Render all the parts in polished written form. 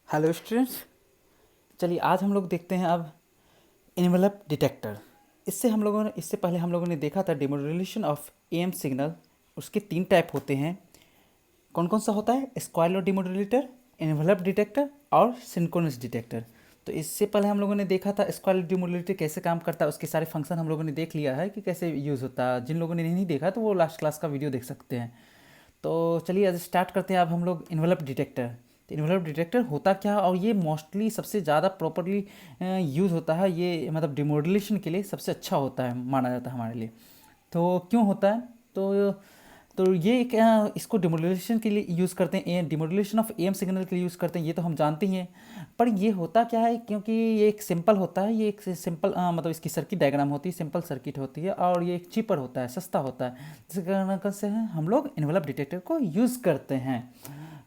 Hello students. चलिए आज हम लोग देखते हैं अब इन्वेलप डिटेक्टर। इससे पहले हम लोगों ने देखा था डिमोडुलेशन ऑफ एएम सिग्नल। उसके तीन टाइप होते हैं। कौन कौन सा होता है? स्क्वायर डिमोडुलेटर, इन्वेलप डिटेक्टर और सिंक्रोनस डिटेक्टर। तो इससे पहले हम लोगों ने देखा था स्क्वायर डिमोडुलेटर कैसे काम करता है, उसके सारे फंक्शन हम लोगों ने देख लिया है कि कैसे यूज़ होता है। जिन लोगों ने नहीं देखा तो वो लास्ट क्लास का वीडियो देख सकते हैं। तो चलिए आज स्टार्ट करते हैं अब हम लोग इन्वेलप डिटेक्टर। तो इन्वेलप डिटेक्टर होता क्या है और ये मोस्टली सबसे ज़्यादा प्रॉपरली यूज़ होता है, ये मतलब डिमोडुलेशन के लिए सबसे अच्छा होता है माना जाता है हमारे लिए। तो क्यों होता है? तो ये एक इसको डिमोडुलेशन के लिए यूज़ करते हैं, डिमोडुलेशन ऑफ एम सिग्नल के लिए यूज़ करते हैं, ये तो हम जानते ही हैं। पर ये होता क्या है, क्योंकि ये एक सिंपल होता है, ये एक सिंपल मतलब इसकी सर्किट डायग्राम होती है, सिंपल सर्किट होती है और ये एक चीपर होता है, सस्ता होता है, जिसके कारण से हम लोग इन्वेलप डिटेक्टर को यूज़ करते हैं।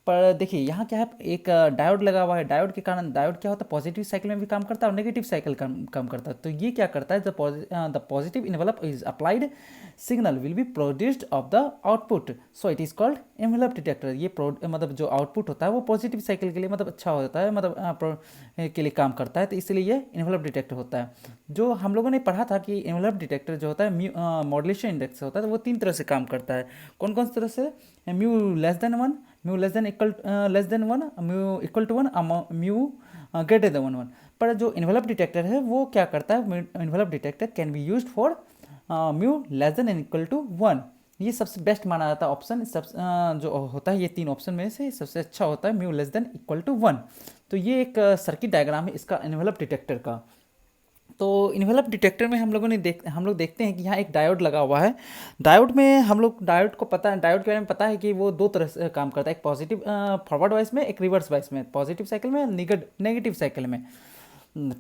पर देखिए यहाँ क्या है, एक डायोड लगा हुआ है। डायोड के कारण डायोड क्या होता है, पॉजिटिव साइकिल में भी काम करता है और नेगेटिव साइकिल काम करता है। तो ये क्या करता है, the positive envelope is applied signal will be produced of the output, so it is called envelope detector. ये मतलब जो आउटपुट होता है वो पॉजिटिव साइकिल के लिए मतलब अच्छा होता है, मतलब के लिए काम करता है, तो इसलिए ये इन्वेलप डिटेक्टर होता है। जो हम लोगों ने पढ़ा था कि इन्वेलप डिटेक्टर जो होता है मॉड्यूलेशन इंडेक्स होता है, तो वो तीन तरह से काम करता है। कौन कौन सी तरह से? Mu less than one, mu less than one, mu equal to one, mu greater than one. पर जो इन्वेलप डिटेक्टर है वो क्या करता है, envelope detector can be used for mu less than and equal to one. ये सबसे best माना जाता है ऑप्शन। जो होता है ये तीन ऑप्शन में से सबसे अच्छा होता है mu less than equal to one. तो ये एक सर्किट डायग्राम है इसका इन्वेलप डिटेक्टर का। तो इन्वेलप डिटेक्टर में हम लोग देखते हैं कि यहाँ एक डायोड लगा हुआ है। डायोड को पता है, डायोड के बारे में पता है कि वो दो तरह से काम करता है, एक पॉजिटिव फॉरवर्ड वाइस में, एक रिवर्स वाइस में, पॉजिटिव साइकिल में, नेगेटिव साइकिल में।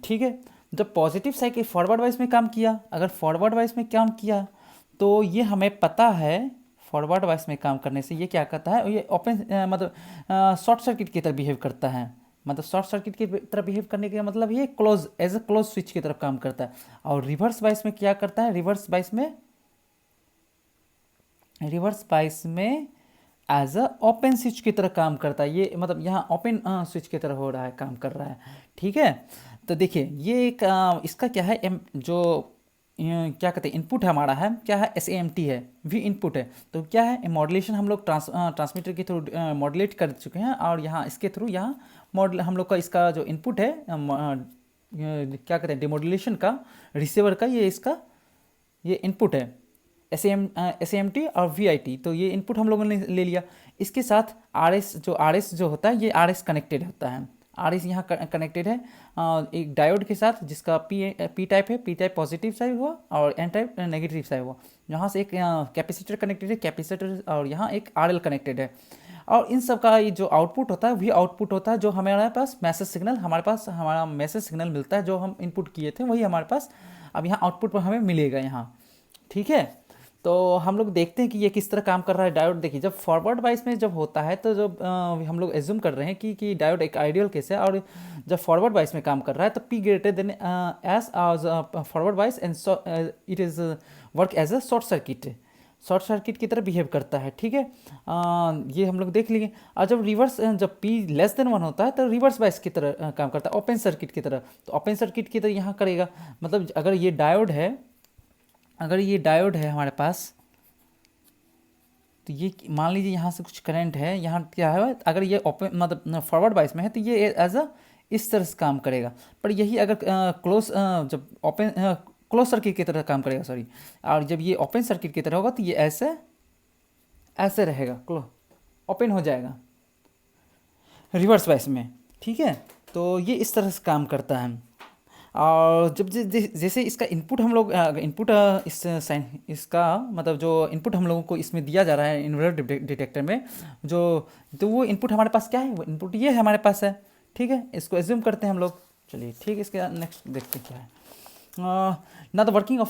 ठीक है। जब पॉजिटिव साइकिल फॉरवर्ड वाइस में काम किया, अगर फॉरवर्ड वाइस में काम किया तो ये हमें पता है फॉरवर्ड वाइस में काम करने से ये क्या करता है, ये ओपन मतलब शॉर्ट सर्किट की तरह बिहेव करता है। मतलब शॉर्ट सर्किट की तरह बिहेव करने का मतलब ये close as a close switch की तरफ काम करता है। और रिवर्स बाइस में क्या करता है, रिवर्स बाइस में एज अ ओपन स्विच की तरह काम करता है। ये मतलब यहाँ ओपन स्विच की तरह हो रहा है, काम कर रहा है। ठीक है। तो देखिए ये एक इसका क्या है, क्या कहते हैं, इनपुट हमारा है क्या है, SAMT है, वी इनपुट है। तो क्या है, मॉड्यूलेशन हम लोग ट्रांसमीटर के थ्रू मॉड्यूलेट कर चुके हैं और यहाँ इसके थ्रू यहाँ मॉडल हम लोग का इसका जो इनपुट है क्या कहते हैं, डिमॉड्यूलेशन का, रिसीवर का, ये इसका ये इनपुट है, SAMT और VIT। तो ये इनपुट हम लोगों ने ले लिया। इसके साथ RS जो होता है, ये RS कनेक्टेड होता है। RS यहाँ कनेक्टेड है एक डायोड के साथ, जिसका P टाइप है, P टाइप पॉजिटिव साइड हुआ और N टाइप नेगेटिव साइड हुआ। यहाँ से एक कैपेसिटर कनेक्टेड है, कैपेसिटर, और यहाँ एक RL कनेक्टेड है। और इन सब का ये जो आउटपुट होता है वही आउटपुट होता है जो हमारे पास मैसेज सिग्नल, हमारा मैसेज सिग्नल मिलता है, जो हम इनपुट किए थे वही हमारे पास अब यहाँ आउटपुट पर हमें मिलेगा यहाँ। ठीक है। तो हम लोग देखते हैं कि ये किस तरह काम कर रहा है डायोड। देखिए जब फॉरवर्ड वाइस में जब होता है तो जब हम लोग एज्यूम कर रहे हैं कि डायोड एक आइडियल केस है, और जब फॉरवर्ड वाइस में काम कर रहा है तो P greater than S forward bias and it is work as a short circuit की तरह बिहेव करता है। ठीक है। ये हम लोग देख लिए। और जब P लेस देन वन होता है तो रिवर्स बाइस की तरह काम करता है, ओपन सर्किट की तरह। तो ओपन सर्किट की तरह यहाँ करेगा। मतलब अगर ये डायोड है हमारे पास, तो ये मान लीजिए यहाँ से कुछ करंट है, यहाँ क्या है, अगर ये ओपन मतलब फॉरवर्ड बाइस में है तो ये एज अ इस तरह से काम करेगा। पर यही अगर जब ओपन क्लोज सर्किट की तरह काम करेगा, सॉरी, और जब ये ओपन सर्किट की तरह होगा तो ये ऐसे रहेगा, ओपन हो जाएगा रिवर्स बाइस में। ठीक है। तो ये इस तरह से काम करता है। और जब जैसे इसका इनपुट हम लोग इसका मतलब जो इनपुट हम लोगों को इसमें दिया जा रहा है इन्वेलप डिटेक्टर में, तो वो इनपुट हमारे पास क्या है, वो इनपुट ये है हमारे पास है। ठीक है। इसको एज्यूम करते हैं हम लोग। चलिए ठीक है, इसके नेक्स्ट देखते हैं क्या है ना। The working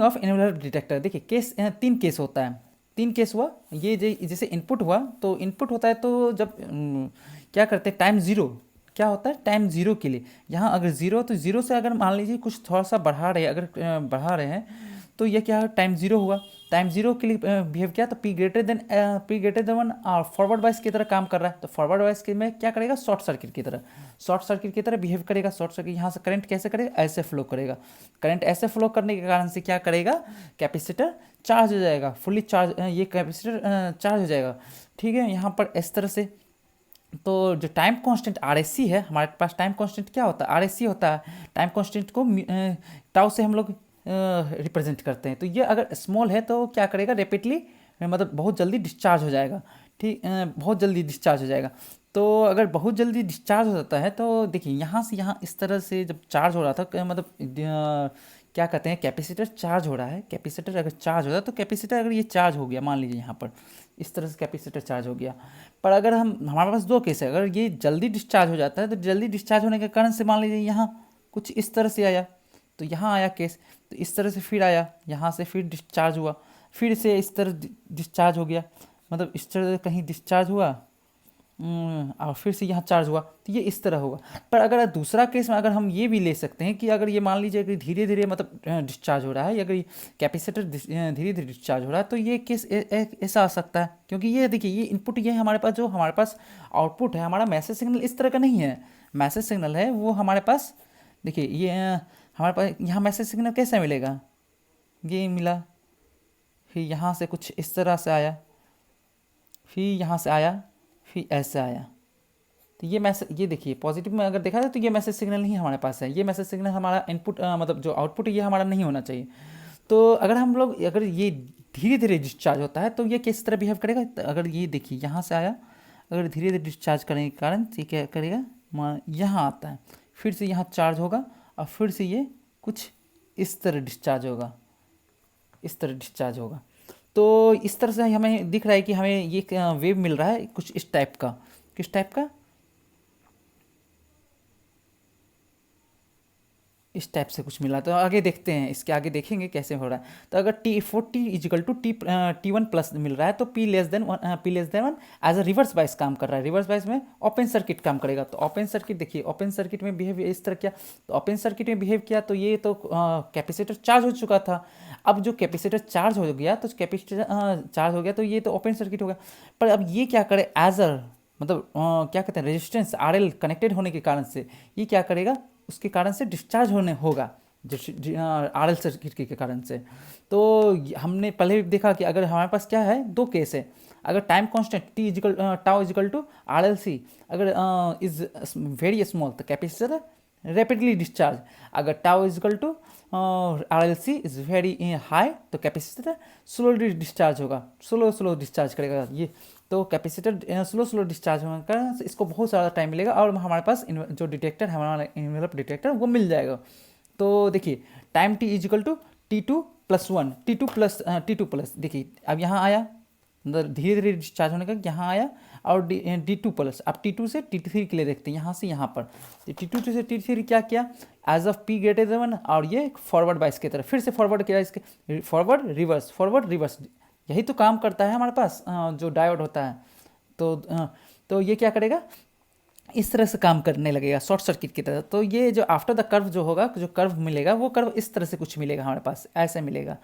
of envelope detector. देखिए केस तीन केस होता है, तीन केस हुआ। ये जैसे इनपुट हुआ, तो इनपुट होता है तो जब क्या करते हैं, टाइम ज़ीरो, क्या होता है, टाइम ज़ीरो के लिए यहाँ अगर ज़ीरो, तो ज़ीरो से अगर मान लीजिए कुछ थोड़ा सा बढ़ा रहे हैं, तो ये क्या टाइम जीरो हुआ, टाइम जीरो के लिए बिहेव किया, तो पी ग्रेटर देन वन और फॉरवर्ड बायस की तरह काम कर रहा है। तो फॉरवर्ड बायस के में क्या करेगा, शॉर्ट सर्किट की तरह, शॉर्ट सर्किट की तरह बिहेव करेगा। शॉर्ट सर्किट यहाँ से करंट कैसे करेगा, ऐसे फ्लो करेगा। करंट ऐसे फ्लो करने के कारण से क्या करेगा, कैपेसिटर चार्ज हो जाएगा, फुल्ली चार्ज, ये कैपेसिटर चार्ज हो जाएगा। ठीक है, यहाँ पर इस तरह से। तो जो time constant R S C है हमारे पास, टाइम कांस्टेंट क्या होता है, आर एस सी होता है। टाइम कांस्टेंट को टाउ से हम लोग रिप्रेजेंट करते हैं। तो ये अगर स्मॉल है तो क्या करेगा, रैपिडली मतलब बहुत जल्दी डिस्चार्ज हो जाएगा। ठीक, बहुत जल्दी डिस्चार्ज हो जाएगा। तो अगर बहुत जल्दी डिस्चार्ज हो जाता है तो देखिए यहाँ से यहाँ इस तरह से जब चार्ज हो रहा था, मतलब क्या कहते हैं, कैपेसिटर चार्ज हो रहा है। कैपेसिटर अगर चार्ज हो रहा है तो कैपेसिटर अगर ये चार्ज हो गया, मान लीजिए यहाँ पर इस तरह से कैपेसिटर चार्ज हो गया। पर अगर हमारे पास दो केस है, अगर ये जल्दी डिस्चार्ज हो जाता है तो जल्दी डिस्चार्ज होने के कारण से मान लीजिए यहाँ कुछ इस तरह से आया, तो यहाँ आया केस, तो इस तरह से फिर आया, यहाँ से फिर डिस्चार्ज हुआ, फिर से इस तरह डिस्चार्ज हो गया, मतलब इस तरह कहीं डिस्चार्ज हुआ और फिर से यहाँ चार्ज हुआ, तो ये इस तरह होगा। पर अगर दूसरा केस में अगर हम ये भी ले सकते हैं कि अगर ये मान लीजिए कि धीरे धीरे मतलब डिस्चार्ज हो रहा है, या अगर कैपेसिटर धीरे धीरे डिस्चार्ज हो रहा है, तो ये केस ऐसा आ सकता है। क्योंकि ये देखिए, ये इनपुट ये हमारे पास, जो हमारे पास आउटपुट है, हमारा मैसेज सिग्नल इस तरह का नहीं है। मैसेज सिग्नल है वो हमारे पास, देखिए ये हमारे पास यहाँ मैसेज सिग्नल कैसे मिलेगा, ये मिला, फिर यहाँ से कुछ इस तरह से आया, फिर यहाँ से आया, फिर ऐसे आया। तो ये मैसेज, ये देखिए पॉजिटिव में अगर देखा जाए तो ये मैसेज सिग्नल नहीं हमारे पास है। ये मैसेज सिग्नल हमारा इनपुट मतलब जो आउटपुट है ये हमारा नहीं होना चाहिए। तो अगर हम लोग, अगर ये धीरे धीरे डिस्चार्ज होता है तो ये किस तरह बिहेव करेगा, तो अगर ये देखिए यहाँ से आया, अगर धीरे धीरे डिस्चार्ज करने के कारण ये क्या करेगा, यहाँ आता है, फिर से यहाँ चार्ज होगा और फिर से ये कुछ इस तरह डिस्चार्ज होगा, इस तरह डिस्चार्ज होगा। तो इस तरह से हमें दिख रहा है कि हमें ये वेव मिल रहा है कुछ इस टाइप का। किस टाइप का, इस टाइप से कुछ मिला। तो आगे देखते हैं, इसके आगे देखेंगे कैसे हो रहा है। तो अगर T equal to T1 plus मिल रहा है तो P less than one as a reverse bias काम कर रहा है। रिवर्स बाइस में ओपन सर्किट काम करेगा। तो ओपन सर्किट देखिए, ओपन सर्किट में बिहेव इस तरह किया, तो ओपन सर्किट में बिहेव किया तो ये तो कैपेसिटर चार्ज हो चुका था। अब जो कैपेसिटर चार्ज हो गया, तो कैपेसिटर चार्ज हो गया तो ये तो ओपन सर्किट हो गया। पर अब ये क्या करे, एज अ मतलब क्या कहते हैं, रेजिस्टेंस RL कनेक्टेड होने के कारण से ये क्या करेगा, उसके कारण से डिस्चार्ज होने होगा, RL सर्किट के कारण से। तो हमने पहले भी देखा कि अगर हमारे पास क्या है, दो केस है। अगर time constant tau equal to RLC अगर इज वेरी स्मॉल तो कैपेसिटर रैपिडली डिस्चार्ज। अगर tau equal to RLC is very high तो कैपेसिटर स्लोली डिस्चार्ज होगा, स्लो डिस्चार्ज करेगा ये। तो कैपेसिटर स्लो डिस्चार्ज होने का इसको बहुत सारा टाइम मिलेगा और हमारे पास जो डिटेक्टर है, हमारा इन्वेलप डिटेक्टर, वो मिल जाएगा। तो देखिए time T equal to T2 plus one, T2 plus देखिए अब यहाँ आया, मतलब धीरे धीरे डिस्चार्ज होने का यहाँ आया, और D2 प्लस। अब T2 से T3 के लिए देखते हैं, यहाँ से यहाँ पर। तो T2 से T3 क्या किया, as of P greater than one, और ये फॉरवर्ड बाइस की तरफ फिर से फॉरवर्ड किया, इसके फॉरवर्ड रिवर्स यही तो काम करता है हमारे पास जो डायोड होता है। तो ये क्या करेगा, इस तरह से काम करने लगेगा शॉर्ट सर्किट की तरह। तो ये जो आफ्टर द कर्व जो होगा, जो कर्व मिलेगा वो कर्व इस तरह से कुछ मिलेगा हमारे पास, ऐसे मिलेगा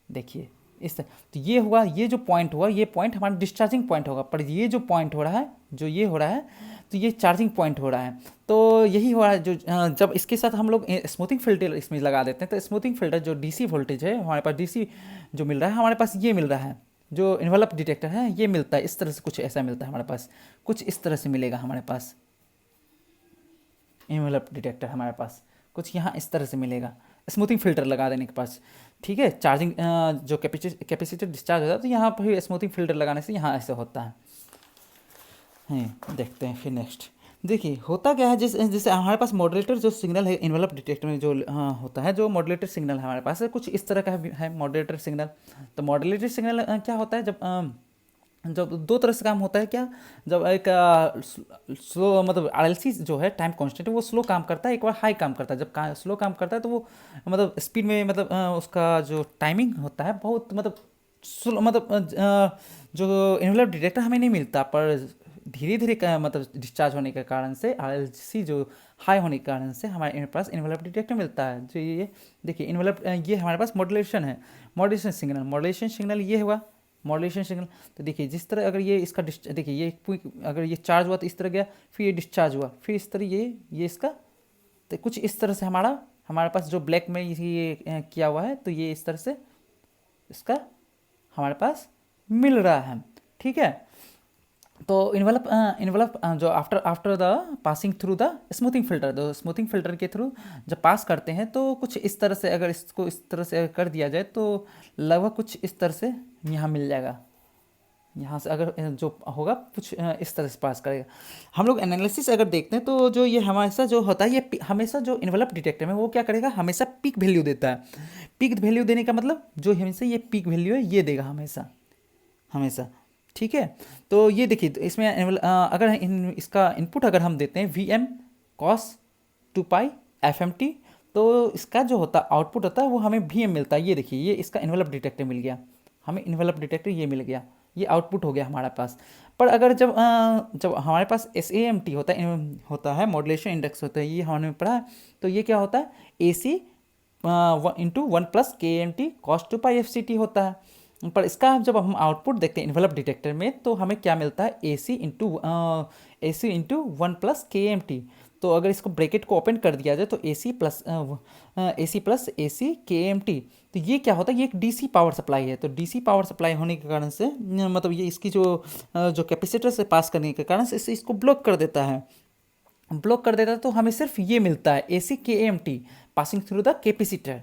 देखिए इस तरह। तो ये हुआ, ये जो पॉइंट हुआ, ये पॉइंट हमारा डिस्चार्जिंग पॉइंट होगा। पर ये जो पॉइंट हो रहा है, जो ये हो रहा है, तो ये चार्जिंग पॉइंट हो रहा है। तो यही हो रहा है जो जब इसके साथ हम लोग स्मूथिंग फिल्टर इसमें लगा देते हैं, तो स्मूथिंग फिल्टर जो DC वोल्टेज है हमारे पास, DC जो मिल रहा है हमारे पास, ये मिल रहा है जो इन्वेलप डिटेक्टर है, ये मिलता है इस तरह से, कुछ ऐसा मिलता है हमारे पास, कुछ इस तरह से मिलेगा हमारे पास। इन्वेलप डिटेक्टर हमारे पास कुछ यहाँ इस तरह से मिलेगा स्मूथिंग फिल्टर लगा देने के पास। ठीक है, चार्जिंग जो कैपेसिटर डिस्चार्ज होता है तो यहाँ पर स्मूथिंग फिल्टर लगाने से यहाँ ऐसे होता है। देखते हैं फिर नेक्स्ट। देखिए होता क्या है, जैसे हमारे पास मॉडरेटर जो सिग्नल है इन्वेलप डिटेक्टर में जो होता है, जो मॉडरेटर सिग्नल है हमारे पास है, कुछ इस तरह का है मॉडरेटर सिग्नल। तो मॉडरेटर सिग्नल क्या होता है, जब दो तरह से काम होता है। क्या, जब एक स्लो मतलब RLC जो है टाइम कांस्टेंट, वो स्लो काम करता है, एक बार हाई काम करता है। जब स्लो काम करता है तो वो मतलब स्पीड में मतलब उसका जो टाइमिंग होता है बहुत मतलब स्लो, मतलब जो इन्वेलप डिटेक्टर हमें नहीं मिलता, पर धीरे धीरे मतलब डिस्चार्ज होने के कारण से, RLC जो हाई होने के कारण से हमारे पास इन्वेलप डिटेक्टर मिलता है। जो ये देखिए इन्वेलप, ये हमारे पास मॉड्यूलेशन है, मॉड्यूलेशन सिग्नल ये हुआ मॉड्यूलेशन सिग्नल। तो देखिए जिस तरह अगर ये इसका देखिए ये अगर ये चार्ज हुआ तो इस तरह गया, फिर ये डिस्चार्ज हुआ, फिर इस तरह ये इसका, तो कुछ इस तरह से हमारे पास जो ब्लैक में ये किया हुआ है, तो ये इस तरह से इसका हमारे पास मिल रहा है। ठीक है, तो इन्वेलप जो after the passing through the smoothing filter, तो स्मूथिंग फिल्टर के थ्रू जब पास करते हैं तो कुछ इस तरह से, अगर इसको इस तरह से कर दिया जाए तो लगभग कुछ इस तरह से यहाँ मिल जाएगा। यहाँ से अगर जो होगा कुछ इस तरह से पास करेगा। हम लोग एनालिसिस अगर देखते हैं तो जो ये हमेशा जो होता है, ये हमेशा जो इन्वेलप डिटेक्टर में वो क्या करेगा, हमेशा पीक वैल्यू देता है। पीक वैल्यू देने का मतलब जो हमेशा ये पीक वैल्यू है ये देगा हमेशा हमेशा। ठीक है, तो ये देखिए, तो इसमें अगर इसका इनपुट अगर हम देते हैं VM cos 2π FMT, तो इसका जो होता है आउटपुट होता है वो हमें VM मिलता है। ये देखिए, ये इसका इन्वेलप डिटेक्टर मिल गया, हमें इन्वेलप डिटेक्टर ये मिल गया, ये आउटपुट हो गया हमारे पास। पर अगर जब हमारे पास SAMT होता है मॉड्यूलेशन इंडेक्स होता है, ये हमने पढ़ा है, तो ये क्या होता है AC into 1 + KMT cos 2π FCT होता है। पर इसका जब हम आउटपुट देखते हैं इन्वेलप डिटेक्टर में, तो हमें क्या मिलता है AC इंटू 1 + KMT। तो अगर इसको ब्रैकेट को ओपन कर दिया जाए तो AC प्लस AC KMT, तो ये क्या होता है, ये एक DC पावर सप्लाई है। तो DC पावर सप्लाई होने के कारण से मतलब ये इसकी जो कैपेसिटर से पास करने के कारण से इसको ब्लॉक कर देता है, तो हमें सिर्फ ये मिलता है AC KMT passing through the capacitor.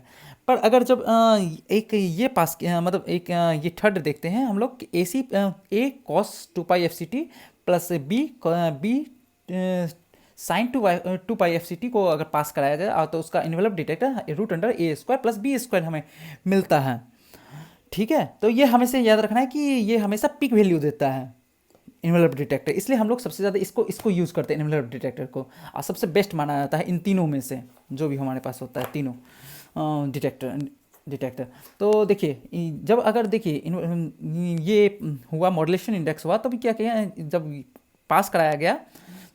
पर अगर जब एक ये पास मतलब एक ये थर्ड देखते हैं हम लोग, AC A cos 2π FCT plus B sin 2π FCT को अगर पास कराया जाए तो उसका इन्वेलप डिटेक्टर √A² + B² हमें मिलता है। ठीक है, तो ये हमेशा याद रखना है कि ये हमेशा पिक वैल्यू देता है इन्वेलप डिटेक्टर, इसलिए हम लोग सबसे ज़्यादा इसको यूज़ करते हैं इन्वेलप डिटेक्टर को, और सबसे बेस्ट माना जाता है इन तीनों में से, जो भी हमारे पास होता है तीनों डिटेक्टर। तो देखिए जब अगर देखिए ये हुआ मॉड्यूलेशन इंडेक्स हुआ, तो भी क्या किया, जब पास कराया गया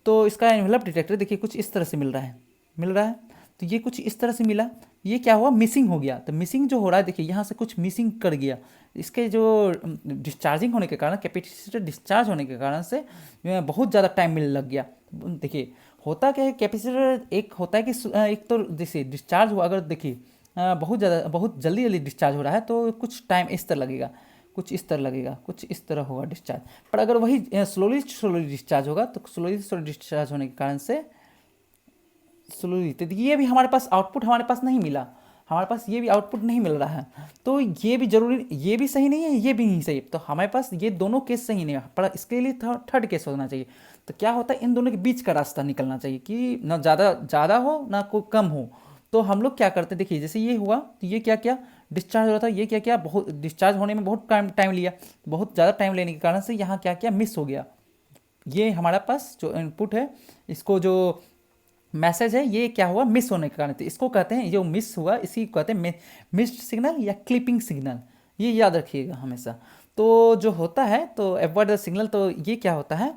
तो इसका इन्वेलप डिटेक्टर देखिए कुछ इस तरह से मिल रहा है। तो ये कुछ इस तरह से मिला, ये क्या हुआ, मिसिंग हो गया। तो मिसिंग जो हो रहा है देखिए, यहाँ से कुछ मिसिंग कर गया, इसके जो डिस्चार्जिंग होने के कारण, कैपेसिटर डिस्चार्ज होने के कारण से बहुत ज़्यादा टाइम मिलने लग गया। देखिए होता क्या है, कैपेसिटर एक होता है कि एक तो जैसे डिस्चार्ज हुआ, अगर देखिए बहुत जल्दी डिस्चार्ज हो रहा है तो कुछ टाइम इस तरह लगेगा, कुछ इस तरह होगा डिस्चार्ज। पर अगर वही स्लोली डिस्चार्ज होगा तो स्लोली डिस्चार्ज होने के कारण से स्लोली, तो ये भी हमारे पास आउटपुट हमारे पास नहीं मिला, हमारे पास ये भी आउटपुट नहीं मिल रहा है। तो ये भी जरूरी, ये भी सही नहीं है, ये भी नहीं सही, तो हमारे पास ये दोनों केस सही नहीं है, पर इसके लिए थर्ड केस होना चाहिए। तो क्या होता है, इन दोनों के बीच का रास्ता निकलना चाहिए कि ना ज़्यादा हो ना कोई कम हो। तो हम लोग क्या करते हैं, देखिए जैसे ये हुआ तो ये क्या डिस्चार्ज हो रहा था, ये क्या बहुत डिस्चार्ज होने में बहुत टाइम लिया, बहुत ज़्यादा टाइम लेने के कारण से यहाँ क्या मिस हो गया। ये हमारे पास जो इनपुट है, इसको जो मैसेज है, ये क्या हुआ, मिस होने के कारण, तो इसको कहते हैं, जो मिस हुआ इसी को कहते हैं मिस्ड सिग्नल या क्लिपिंग सिग्नल, ये याद रखिएगा हमेशा। तो जो होता है, तो अवॉइड द सिग्नल, तो ये क्या होता है,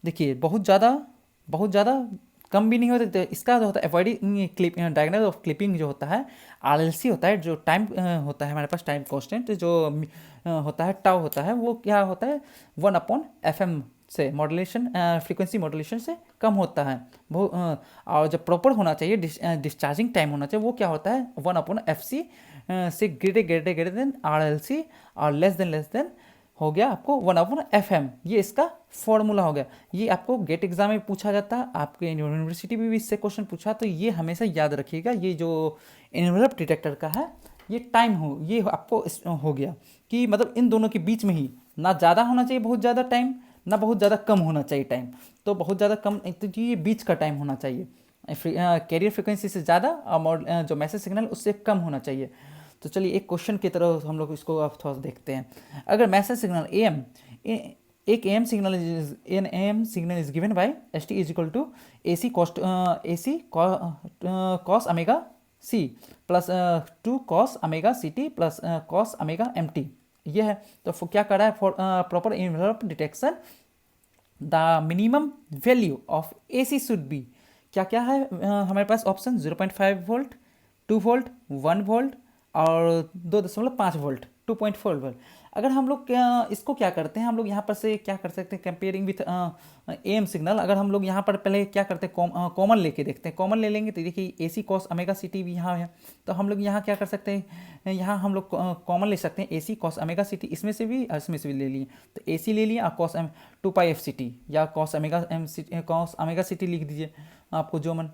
देखिए बहुत ज़्यादा कम भी नहीं होता, तो इसका जो होता है अवॉइडिंग डायगोनल ऑफ क्लिपिंग जो होता है, RLC होता है, जो टाइम होता है हमारे पास टाइम कांस्टेंट जो होता है टाउ होता है, वो क्या होता है 1/FM से मॉड्यूलेशन फ्रीक्वेंसी मॉड्यूलेशन से कम होता है वो, और जब प्रॉपर होना चाहिए डिस्चार्जिंग टाइम होना चाहिए, वो क्या होता है 1/FC से ग्रेटर देन RLC और लेस देन हो गया आपको 1/FM। ये इसका फॉर्मूला हो गया। ये आपको गेट एग्जाम में पूछा जाता है, आपके यूनिवर्सिटी में भी इससे क्वेश्चन पूछा, तो ये हमेशा याद रखिएगा। ये जो इन्वेलप डिटेक्टर का है, ये टाइम ये आपको हो गया कि मतलब इन दोनों के बीच में ही, ना ज़्यादा होना चाहिए बहुत ज़्यादा टाइम, ना बहुत ज़्यादा कम होना चाहिए टाइम, तो बहुत ज़्यादा कम, तो ये बीच का टाइम होना चाहिए, कैरियर फ्रिक्वेंसी से ज़्यादा और जो मैसेज सिग्नल उससे कम होना चाहिए। तो चलिए एक क्वेश्चन की तरह हम लोग इसको अब थोड़ा देखते हैं। अगर मैसेज सिग्नल एक AM signal is given by ST is equal to AC cos omega C plus 2 cos omega CT plus cos omega MT, ये है। तो क्या कर रहा है, for proper envelope detection the minimum value of AC should be, क्या क्या है हमारे पास ऑप्शन, 0.5 वोल्ट, 2 वोल्ट, 1 वोल्ट और 2.5 वोल्ट, 2.4 वोल्ट। अगर हम लोग इसको क्या करते हैं, हम लोग यहाँ पर से क्या कर सकते हैं, कंपेयरिंग विथ AM सिग्नल। अगर हम लोग यहाँ पर पहले क्या करते हैं, कॉमन लेके देखते हैं, कॉमन ले लेंगे तो देखिए AC cos ओमेगा CT भी यहाँ है, तो हम लोग यहाँ क्या कर सकते हैं, यहाँ हम लोग कॉमन ले सकते हैं AC cos ओमेगा CT, इसमें से भी और इसमें से भी ले लिए, तो AC ले लिया और cos 2 पाई FCT या cos ओमेगा CT लिख दीजिए आपको जो मन।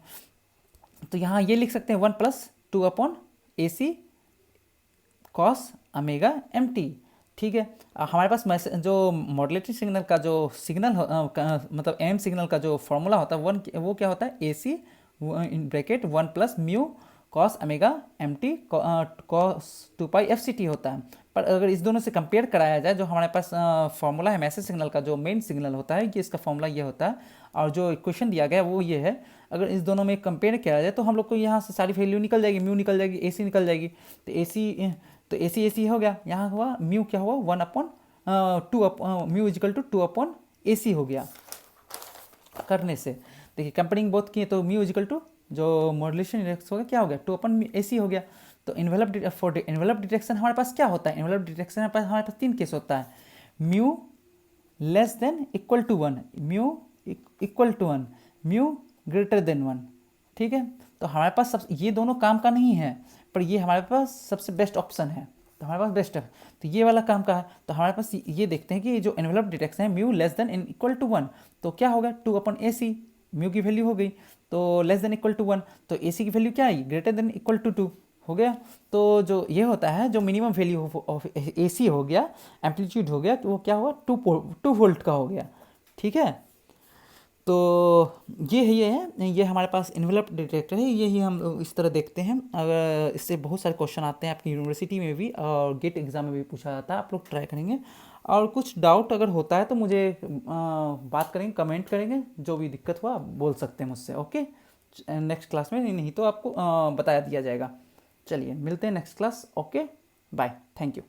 तो यहाँ ये लिख सकते हैं 1+2/AC cos ओमेगा MT, ठीक है। हमारे पास जो मॉड्यूलेटरी सिग्नल का जो सिग्नल मतलब AM सिग्नल का जो फॉर्मूला होता है वो क्या होता है, AC in bracket 1+μ cos omega MT cos 2 pi FCT होता है। पर अगर इस दोनों से कंपेयर कराया जाए, जो हमारे पास फॉर्मूला है मैसेज सिग्नल का, जो मेन सिग्नल होता है, ये इसका फॉर्मूला ये होता है, और जो इक्वेशन दिया गया है वो ये है। अगर इस दोनों में कंपेयर किया जाए तो हम लोग को यहाँ से सारी वैल्यू निकल जाएगी, म्यू निकल जाएगी, AC निकल जाएगी, तो AC हो गया, यहाँ हुआ म्यू क्या हुआ 1/2, म्यू इजिकल टू 2/AC हो गया करने से। देखिए कंपेयरिंग बोथ किए तो म्यू इजिकल टू जो मॉड्यूलेशन इंडेक्स होगा क्या हो गया 2/AC हो गया। तो एनवेलप डिटेक्शन हमारे पास क्या होता है, एनवेलप डिटेक्शन हमारे पास 3 केस होता है, mu less than equal to 1, mu equal to 1, mu greater than 1, ठीक है। तो हमारे पास सब ये दोनों काम का नहीं है, पर ये हमारे पास सबसे बेस्ट ऑप्शन है, तो हमारे पास बेस्ट है, तो ये वाला काम का है। तो हमारे पास ये देखते हैं कि जो एनवेलप डिटेक्शन है mu less than in equal to 1, तो क्या होगा 2/AC, म्यू की वैल्यू हो गई, तो लेस देन इक्वल टू 1, तो AC की वैल्यू क्या आई, ग्रेटर देन इक्वल टू 2 हो गया। तो जो ये होता है, जो मिनिमम वैल्यू ऑफ AC हो गया, एम्पलीट्यूड हो गया, तो वो क्या हुआ 2 वोल्ट का हो गया, ठीक है। तो ये हमारे पास इन्वेलप डिटेक्टर है, यही हम लोग इस तरह देखते हैं। अगर इससे बहुत सारे क्वेश्चन आते हैं आपकी यूनिवर्सिटी में भी और गेट एग्जाम में भी पूछा जाता है, आप लोग ट्राई करेंगे। और कुछ डाउट अगर होता है तो मुझे बात करेंगे, कमेंट करेंगे, जो भी दिक्कत हुआ आप बोल सकते हैं मुझसे, ओके। नेक्स्ट क्लास में नहीं तो आपको बताया दिया जाएगा। चलिए मिलते हैं next class, okay bye, thank you.